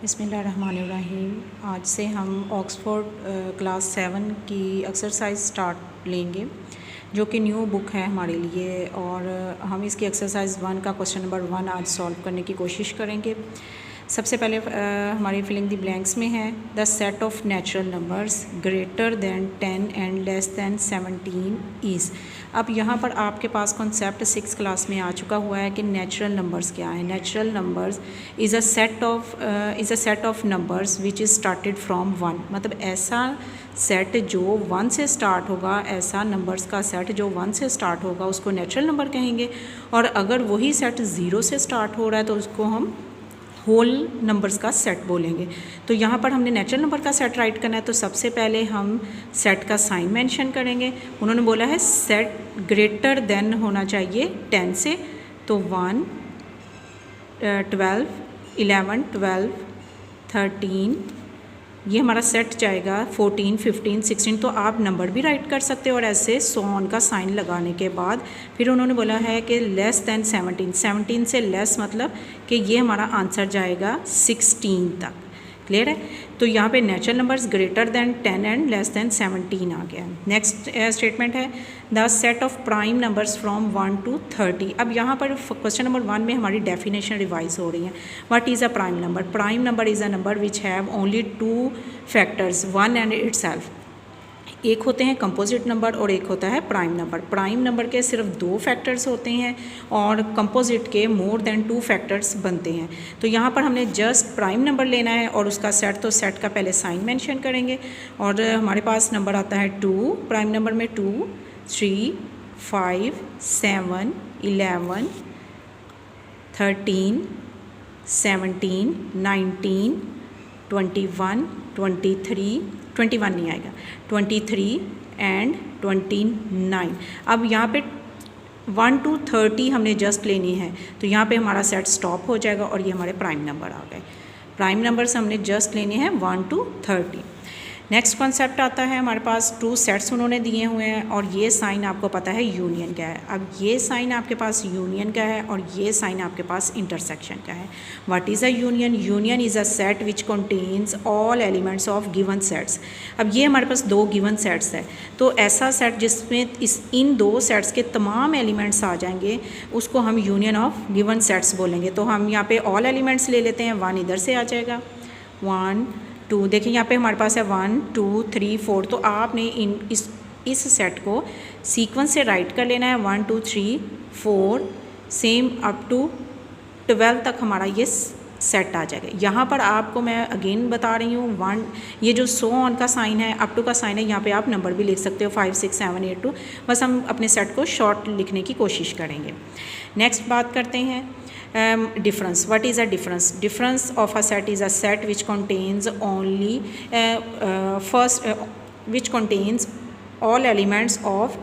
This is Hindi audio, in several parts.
बिस्मिल्लाहिर्रहमानिर्रहीम। आज से हम ऑक्सफोर्ड क्लास 7 की एक्सरसाइज स्टार्ट लेंगे, जो कि न्यू बुक है हमारे लिए, और हम इसकी एक्सरसाइज 1 का क्वेश्चन नंबर 1 आज सॉल्व करने की कोशिश करेंगे। सबसे पहले हमारी फिलिंग द ब्लैंक्स में है the set of natural numbers greater than 10 and less than 17 is. अब यहाँ पर आपके पास कॉन्सेप्ट 6 क्लास में आ चुका हुआ है कि नेचुरल नंबर्स क्या है। Natural numbers is a set of numbers which is started from 1। मतलब ऐसा सेट जो 1 से स्टार्ट होगा, ऐसा नंबर्स का सेट जो 1 से स्टार्ट होगा उसको नेचुरल नंबर कहेंगे। और अगर वही सेट 0 से स्टार्ट हो रहा है तो उसको हम होल नंबर्स का सेट बोलेंगे। तो यहाँ पर हमने नेचुरल नंबर का सेट राइट करना है, तो सबसे पहले हम सेट का साइन मेंशन करेंगे। उन्होंने बोला है सेट ग्रेटर देन होना चाहिए 10 से, तो 1, 12, 11, 12, 13, ये हमारा सेट जाएगा 14, 15, 16। तो आप नंबर भी राइट कर सकते हो और ऐसे सो ऑन का साइन लगाने के बाद फिर उन्होंने बोला है कि लेस दैन 17, 17 से लेस, मतलब कि ये हमारा आंसर जाएगा 16 तक। क्लियर है। तो यहाँ पे natural numbers greater than 10 and less than 17 आ गया। नेक्स्ट स्टेटमेंट है the set of prime numbers from 1 to 30। अब यहाँ पर क्वेश्चन नंबर 1 में हमारी डेफिनेशन रिवाइज हो रही है। What is a prime number? Prime number is a number which have only 2 factors, 1 and itself. एक होते हैं कंपोजिट नंबर और एक होता है प्राइम नंबर। प्राइम नंबर के सिर्फ 2 फैक्टर्स होते हैं और कंपोजिट के मोर देन 2 फैक्टर्स बनते हैं। तो यहाँ पर हमने जस्ट प्राइम नंबर लेना है और उसका सेट, तो सेट का पहले साइन मेंशन करेंगे। और हमारे पास नंबर आता है 2, प्राइम नंबर में 2, 3, 5, 7, 11, 13, 17, 19, 21, 23, 21 नहीं आएगा, 23 एंड 29। अब यहाँ पे 1 to 30 हमने जस्ट लेनी है, तो यहाँ पे हमारा सेट स्टॉप हो जाएगा और ये हमारे प्राइम नंबर आ गए। प्राइम नंबर से हमने जस्ट लेने हैं 1 to 30। नेक्स्ट कॉन्सेप्ट आता है हमारे पास 2 सेट्स उन्होंने दिए हुए हैं और ये साइन आपको पता है यूनियन का है। अब ये साइन आपके पास यूनियन का है और ये साइन आपके पास इंटरसेक्शन का है। What is a union? Union is a set which contains all elements of given sets. अब ये हमारे पास 2 गिवन सेट्स है, तो ऐसा सेट जिसमें इन 2 सेट्स के तमाम एलिमेंट्स आ जाएंगे उसको हम यूनियन ऑफ गिवन सेट्स बोलेंगे। तो हम यहाँ पे ऑल एलिमेंट्स ले लेते हैं। 1 इधर से आ जाएगा, 1, 2, देखिए यहाँ पे हमारे पास है 1, 2, 3, 4। तो आपने इस सेट को सीक्वेंस से राइट कर लेना है। 1, 2, 3, 4 सेम अप टू 12 तक हमारा ये सेट आ जाएगा। यहाँ पर आपको मैं अगेन बता रही हूँ 1, ये जो सो ऑन का साइन है, अप टू का साइन है, यहाँ पे आप नंबर भी लिख सकते हो 5, 6, 7, 8, 2। बस हम अपने सेट को शॉर्ट लिखने की कोशिश करेंगे। नेक्स्ट बात करते हैं difference. What is a difference? Difference of a set is a set which contains only which contains all elements of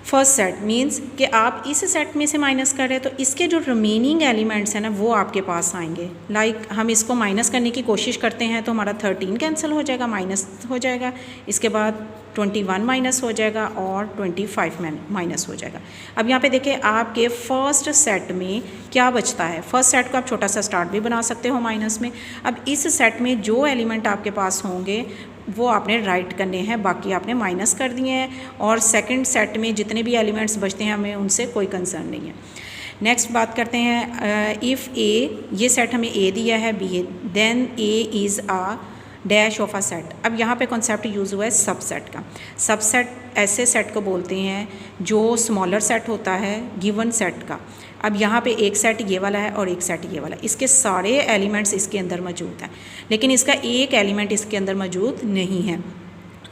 first set. Means कि आप इस सेट में से माइनस कर रहे हैं तो इसके जो रिमेनिंग एलिमेंट्स हैं ना वो आपके पास आएंगे। लाइक हम इसको माइनस करने की कोशिश करते हैं तो हमारा 13 कैंसिल हो जाएगा, माइनस हो जाएगा। इसके बाद 21 माइनस हो जाएगा और 25 माइनस हो जाएगा। अब यहाँ पे देखिए आपके फर्स्ट सेट में क्या बचता है। फर्स्ट सेट को आप छोटा सा स्टार्ट भी बना सकते हो माइनस में। अब इस सेट में जो एलिमेंट आपके पास होंगे वो आपने राइट करने हैं, बाकी आपने माइनस कर दिए हैं। और सेकंड सेट में जितने भी एलिमेंट्स बचते हैं हमें उनसे कोई कंसर्न नहीं है। नेक्स्ट बात करते हैं इफ़ ए, ये सेट हमें ए दिया है, B, then A is a dash of a set. अब यहाँ पे कॉन्सेप्ट यूज़ हुआ है सबसेट का। सबसेट ऐसे सेट को बोलते हैं जो स्मॉलर सेट होता है गिवन सेट का। अब यहाँ पे एक सेट ये वाला है और एक सेट ये वाला, इसके सारे एलिमेंट्स इसके अंदर मौजूद हैं, लेकिन इसका एक एलिमेंट इसके अंदर मौजूद नहीं है।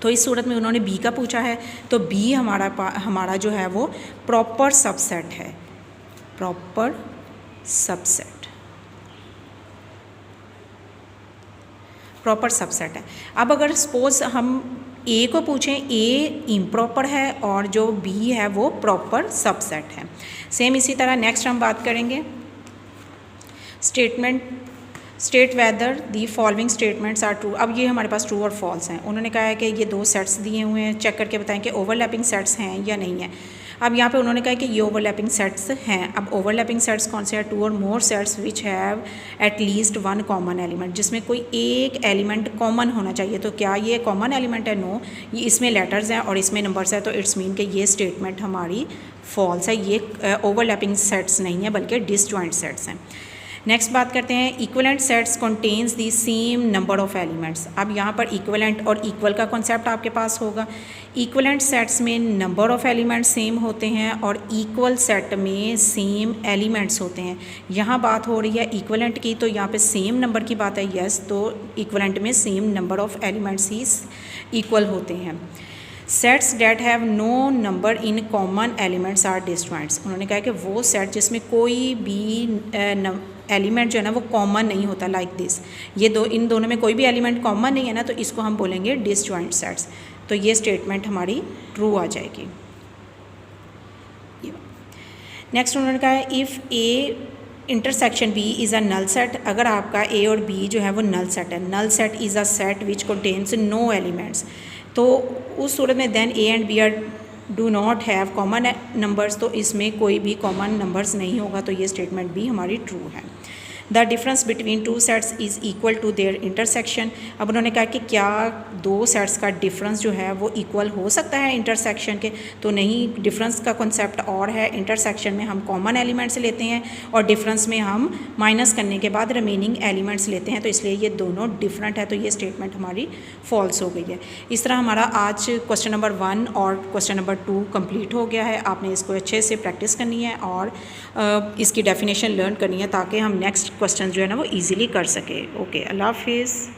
तो इस सूरत में उन्होंने बी का पूछा है, तो बी हमारा जो है वो प्रॉपर सबसेट है। प्रॉपर सबसेट, प्रॉपर सबसेट है। अब अगर सपोज हम ए को पूछें, ए इम्प्रॉपर है और जो बी है वो प्रॉपर सबसेट है। सेम इसी तरह नेक्स्ट हम बात करेंगे state whether the following statements are true. अब ये हमारे पास ट्रू और फॉल्स हैं। उन्होंने कहा है कि ये 2 सेट्स दिए हुए हैं, चेक करके बताएं कि ओवरलैपिंग सेट्स हैं या नहीं है। अब यहाँ पे उन्होंने कहा कि ये ओवरलैपिंग सेट्स हैं। अब ओवरलैपिंग सेट्स कौन से हैं? 2 और more sets which have at least 1 common element, जिसमें कोई एक एलिमेंट कॉमन होना चाहिए। तो क्या ये कॉमन एलिमेंट है? नो। ये इसमें लेटर्स हैं और इसमें नंबर्स है, तो इट्स मीन कि ये स्टेटमेंट हमारी फॉल्स है। ये ओवरलैपिंग सेट्स नहीं है बल्कि डिसजॉइंट सेट्स हैं। नेक्स्ट बात करते हैं, equivalent sets contains the same number of elements. अब यहाँ पर इक्वलेंट और इक्वल का कॉन्सेप्ट आपके पास होगा। इक्वलेंट सेट्स में नंबर ऑफ एलिमेंट्स सेम होते हैं और इक्वल सेट में सेम एलिमेंट्स होते हैं। यहाँ बात हो रही है इक्वलेंट की, तो यहाँ पे सेम नंबर की बात है, यस। तो इक्वलेंट में सेम नंबर ऑफ एलिमेंट्स ही इक्वल होते हैं। Sets that have no number in common elements are disjoints. उन्होंने कहा कि वो सेट जिसमें कोई भी एलिमेंट जो है ना वो कॉमन नहीं होता, लाइक दिस। ये इन दोनों में कोई भी एलिमेंट कॉमन नहीं है ना, तो इसको हम बोलेंगे डिसजॉइंट सेट्स। तो ये स्टेटमेंट हमारी ट्रू आ जाएगी। नेक्स्ट उन्होंने कहा है if A intersection B is a null set. अगर आपका ए और बी जो है वो नल सेट है, null set is a set which contains no elements, तो उस सूरत में then A and B are do not have common numbers, तो इसमें कोई भी कॉमन नंबर्स नहीं होगा। तो ये स्टेटमेंट भी हमारी ट्रू है। The difference between 2 sets is equal to their intersection. अब उन्होंने कहा कि क्या 2 सेट्स का डिफरेंस जो है वो इक्वल हो सकता है इंटरसेक्शन के? तो नहीं, डिफरेंस का कॉन्सेप्ट और है। इंटरसेक्शन में हम कॉमन एलिमेंट्स लेते हैं और डिफरेंस में हम माइनस करने के बाद रिमेनिंग एलिमेंट्स लेते हैं, तो इसलिए ये दोनों डिफरेंट है। तो ये स्टेटमेंट हमारी फॉल्स हो गई है। इस तरह हमारा आज क्वेश्चन नंबर 1 और क्वेश्चन नंबर 2 कंप्लीट हो गया है। आपने इसको अच्छे से प्रैक्टिस करनी है और इसकी डेफिनेशन लर्न करनी है ताकि हम नेक्स्ट क्वेश्चन जो है ना वो इजीली कर सके। ओके, अल्लाह हाफिज़।